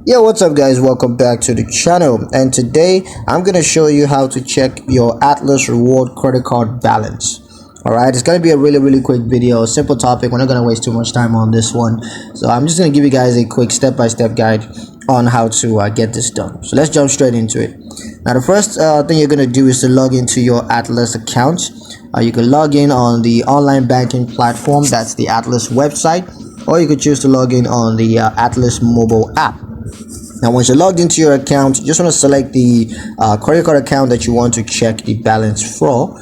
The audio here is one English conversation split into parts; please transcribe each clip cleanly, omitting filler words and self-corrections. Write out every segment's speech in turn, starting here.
Yo, what's up guys, welcome back to the channel, and today I'm gonna show you how to check your Atlas reward credit card balance. Alright, it's gonna be a really quick video, a simple topic. We're not gonna waste too much time on this one, so I'm just gonna give you guys a quick step-by-step guide on how to get this done. So let's jump straight into it. Now the first thing you're gonna do is to log into your Atlas account. You can log in on the online banking platform, that's the Atlas website, or you could choose to log in on the Atlas mobile app. Now once you're logged into your account, you just want to select the credit card account that you want to check the balance for.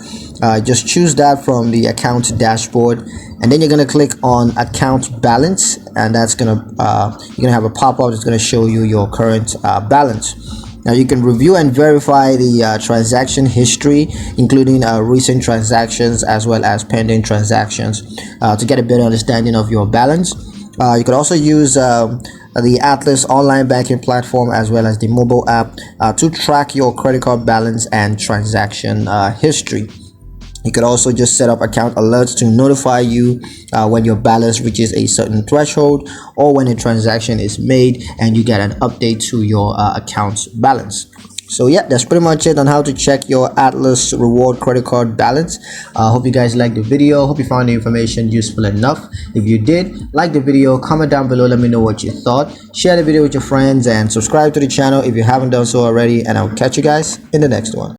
Just choose that from the account dashboard, and then you're going to click on account balance, and that's going to you're going to have a pop-up that's going to show you your current balance. Now you can review and verify the transaction history, including recent transactions as well as pending transactions, to get a better understanding of your balance. You can also use the Atlas online banking platform as well as the mobile app to track your credit card balance and transaction history. You could also just set up account alerts to notify you when your balance reaches a certain threshold, or when a transaction is made and you get an update to your account balance. So yeah, that's pretty much it on how to check your Atlas reward credit card balance. Hope you guys liked the video. Hope you found the information useful enough. If you did, like the video, comment down below, let me know what you thought. Share the video with your friends and subscribe to the channel if you haven't done so already, and I'll catch you guys in the next one.